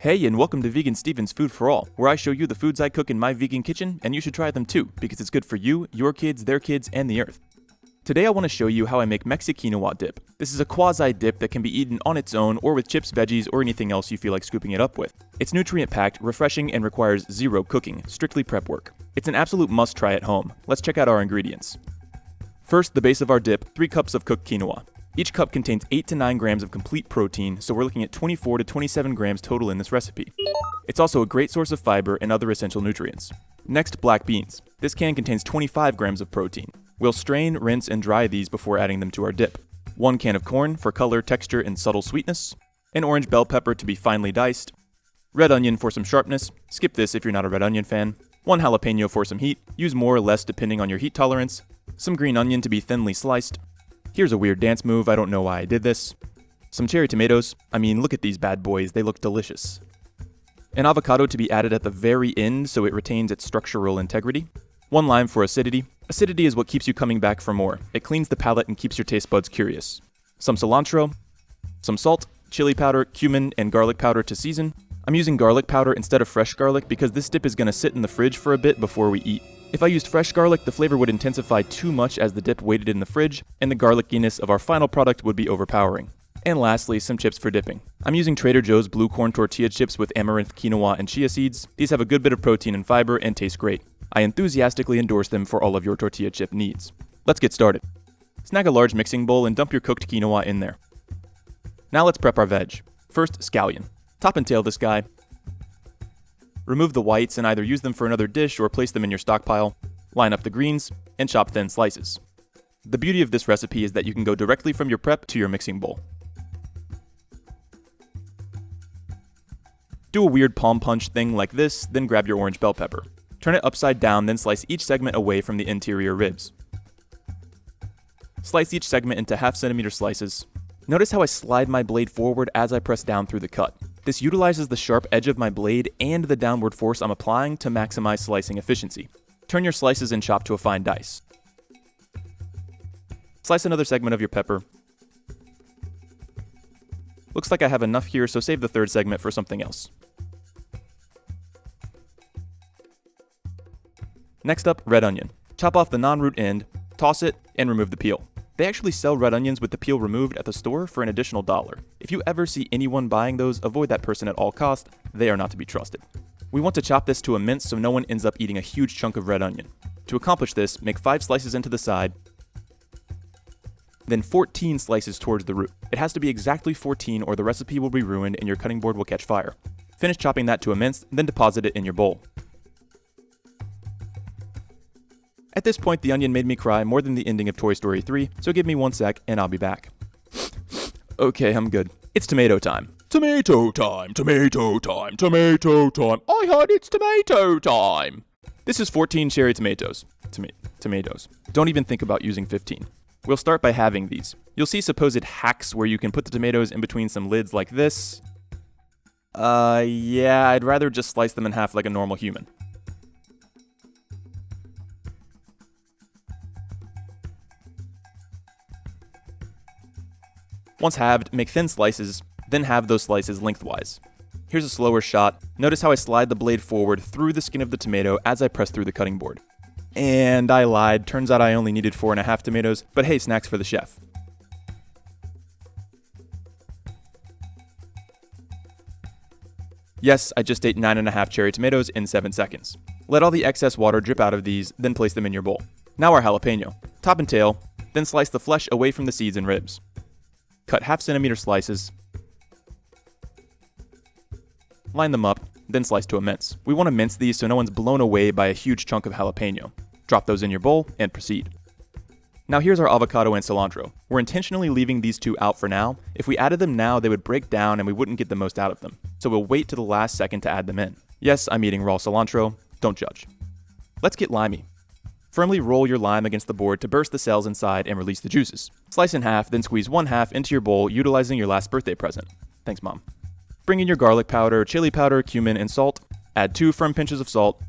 Hey, and welcome to Vegan Steven's Food for All, where I show you the foods I cook in my vegan kitchen, and you should try them too, because it's good for you, your kids, their kids, and the earth. Today I want to show you how I make Mexi-Quinoa dip. This is a quasi-dip that can be eaten on its own or with chips, veggies, or anything else you feel like scooping it up with. It's nutrient-packed, refreshing, and requires zero cooking, strictly prep work. It's an absolute must-try at home. Let's check out our ingredients. First, the base of our dip, 3 cups of cooked quinoa. Each cup contains 8 to 9 grams of complete protein, so we're looking at 24 to 27 grams total in this recipe. It's also a great source of fiber and other essential nutrients. Next, black beans. This can contains 25 grams of protein. We'll strain, rinse, and dry these before adding them to our dip. 1 can of corn for color, texture, and subtle sweetness. An orange bell pepper to be finely diced. Red onion for some sharpness. Skip this if you're not a red onion fan. 1 jalapeno for some heat. Use more or less depending on your heat tolerance. Some green onion to be thinly sliced. Here's a weird dance move, I don't know why I did this. Some cherry tomatoes. I mean, look at these bad boys, they look delicious. An avocado to be added at the very end so it retains its structural integrity. 1 lime for acidity. Acidity is what keeps you coming back for more. It cleans the palate and keeps your taste buds curious. Some cilantro. Some salt, chili powder, cumin, and garlic powder to season. I'm using garlic powder instead of fresh garlic because this dip is going to sit in the fridge for a bit before we eat. If I used fresh garlic, the flavor would intensify too much as the dip waited in the fridge, and the garlickiness of our final product would be overpowering. And lastly, some chips for dipping. I'm using Trader Joe's blue corn tortilla chips with amaranth, quinoa, and chia seeds. These have a good bit of protein and fiber and taste great. I enthusiastically endorse them for all of your tortilla chip needs. Let's get started. Snag a large mixing bowl and dump your cooked quinoa in there. Now let's prep our veg. First, scallion. Top and tail this guy. Remove the whites and either use them for another dish or place them in your stockpile. Line up the greens, and chop thin slices. The beauty of this recipe is that you can go directly from your prep to your mixing bowl. Do a weird palm punch thing like this, then grab your orange bell pepper. Turn it upside down, then slice each segment away from the interior ribs. Slice each segment into 1/2 centimeter slices. Notice how I slide my blade forward as I press down through the cut. This utilizes the sharp edge of my blade and the downward force I'm applying to maximize slicing efficiency. Turn your slices and chop to a fine dice. Slice another segment of your pepper. Looks like I have enough here, so save the 3rd segment for something else. Next up, red onion. Chop off the non-root end, toss it, and remove the peel. They actually sell red onions with the peel removed at the store for an additional $1. If you ever see anyone buying those, avoid that person at all costs. They are not to be trusted. We want to chop this to a mince so no one ends up eating a huge chunk of red onion. To accomplish this, make 5 slices into the side, then 14 slices towards the root. It has to be exactly 14 or the recipe will be ruined and your cutting board will catch fire. Finish chopping that to a mince, then deposit it in your bowl. At this point, the onion made me cry more than the ending of Toy Story 3, so give me 1 sec and I'll be back. Okay, I'm good. It's tomato time. Tomato time, tomato time, tomato time. I heard it's tomato time. This is 14 cherry tomatoes. Tomatoes. Don't even think about using 15. We'll start by halving these. You'll see supposed hacks where you can put the tomatoes in between some lids like this. Yeah, I'd rather just slice them in half like a normal human. Once halved, make thin slices, then halve those slices lengthwise. Here's a slower shot. Notice how I slide the blade forward through the skin of the tomato as I press through the cutting board. And I lied, turns out I only needed 4.5 tomatoes, but hey, snacks for the chef. Yes, I just ate 9.5 cherry tomatoes in 7 seconds. Let all the excess water drip out of these, then place them in your bowl. Now our jalapeno. Top and tail, then slice the flesh away from the seeds and ribs. Cut 1/2 centimeter slices. Line them up, then slice to a mince. We want to mince these so no one's blown away by a huge chunk of jalapeno. Drop those in your bowl and proceed. Now here's our avocado and cilantro. We're intentionally leaving these 2 out for now. If we added them now, they would break down and we wouldn't get the most out of them. So we'll wait to the last second to add them in. Yes, I'm eating raw cilantro. Don't judge. Let's get limey. Firmly roll your lime against the board to burst the cells inside and release the juices. Slice in half, then squeeze 1/2 into your bowl utilizing your last birthday present. Thanks, Mom. Bring in your garlic powder, chili powder, cumin, and salt. Add 2 firm pinches of salt,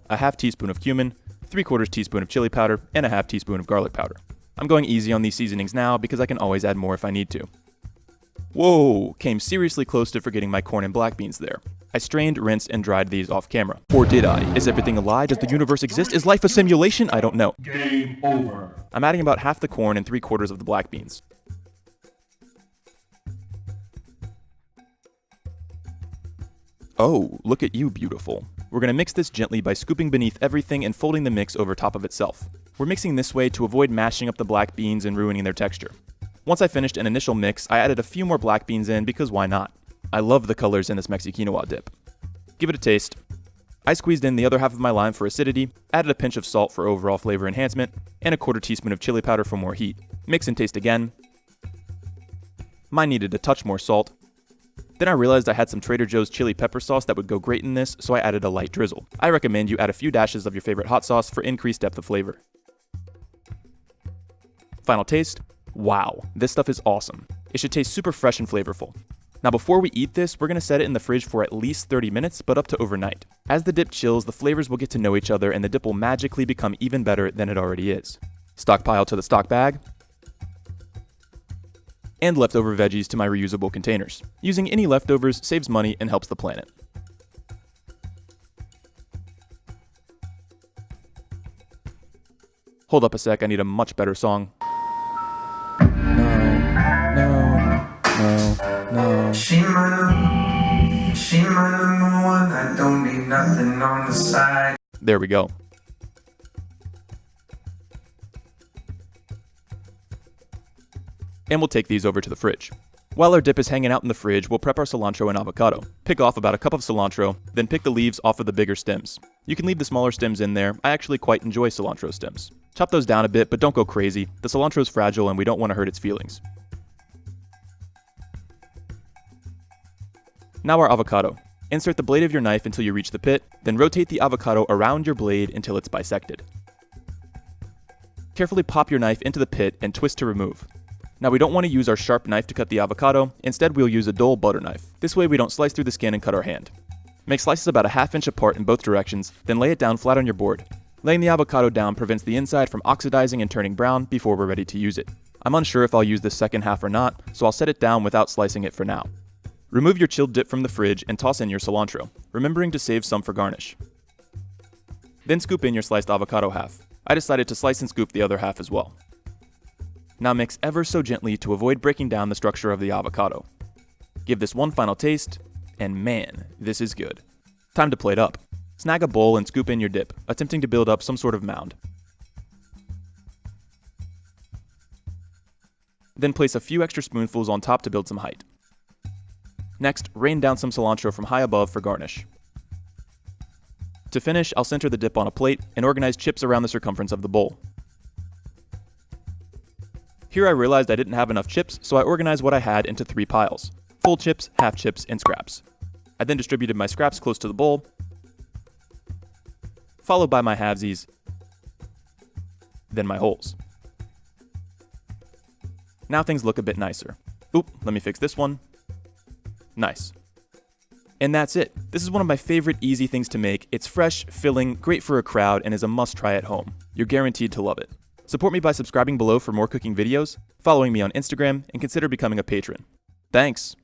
a 1/2 teaspoon of cumin, 3/4 teaspoon of chili powder, and a 1/2 teaspoon of garlic powder. I'm going easy on these seasonings now because I can always add more if I need to. Whoa, came seriously close to forgetting my corn and black beans there. I strained, rinsed, and dried these off camera. Or did I? Is everything a lie? Does the universe exist? Is life a simulation? I don't know. Game over. I'm adding about half the corn and 3/4 of the black beans. Oh, look at you, beautiful. We're gonna mix this gently by scooping beneath everything and folding the mix over top of itself. We're mixing this way to avoid mashing up the black beans and ruining their texture. Once I finished an initial mix, I added a few more black beans in because why not? I love the colors in this Mexi-Quinoa dip. Give it a taste. I squeezed in the other half of my lime for acidity, added a pinch of salt for overall flavor enhancement, and a 1/4 teaspoon of chili powder for more heat. Mix and taste again. Mine needed a touch more salt. Then I realized I had some Trader Joe's chili pepper sauce that would go great in this, so I added a light drizzle. I recommend you add a few dashes of your favorite hot sauce for increased depth of flavor. Final taste. Wow, this stuff is awesome. It should taste super fresh and flavorful. Now before we eat this, we're going to set it in the fridge for at least 30 minutes, but up to overnight. As the dip chills, the flavors will get to know each other and the dip will magically become even better than it already is. Stockpile to the stock bag. And leftover veggies to my reusable containers. Using any leftovers saves money and helps the planet. Hold up a sec, I need a much better song. No. She my number one, I don't need nothing on the side. There we go. And we'll take these over to the fridge. While our dip is hanging out in the fridge, we'll prep our cilantro and avocado. Pick off about a cup of cilantro, then pick the leaves off of the bigger stems. You can leave the smaller stems in there. I actually quite enjoy cilantro stems. Chop those down a bit, but don't go crazy. The cilantro is fragile and we don't want to hurt its feelings. Now our avocado. Insert the blade of your knife until you reach the pit, then rotate the avocado around your blade until it's bisected. Carefully pop your knife into the pit and twist to remove. Now we don't want to use our sharp knife to cut the avocado, instead we'll use a dull butter knife. This way we don't slice through the skin and cut our hand. Make slices about a 1/2 inch apart in both directions, then lay it down flat on your board. Laying the avocado down prevents the inside from oxidizing and turning brown before we're ready to use it. I'm unsure if I'll use this second half or not, so I'll set it down without slicing it for now. Remove your chilled dip from the fridge and toss in your cilantro, remembering to save some for garnish. Then scoop in your sliced avocado half. I decided to slice and scoop the other half as well. Now mix ever so gently to avoid breaking down the structure of the avocado. Give this one final taste, and man, this is good. Time to plate up. Snag a bowl and scoop in your dip, attempting to build up some sort of mound. Then place a few extra spoonfuls on top to build some height. Next, rain down some cilantro from high above for garnish. To finish, I'll center the dip on a plate and organize chips around the circumference of the bowl. Here I realized I didn't have enough chips, so I organized what I had into 3 piles: full chips, half chips, and scraps. I then distributed my scraps close to the bowl, followed by my halvesies, then my wholes. Now things look a bit nicer. Oop, let me fix this one. Nice. And that's it. This is one of my favorite easy things to make. It's fresh, filling, great for a crowd, and is a must-try at home. You're guaranteed to love it. Support me by subscribing below for more cooking videos, following me on Instagram, and consider becoming a patron. Thanks!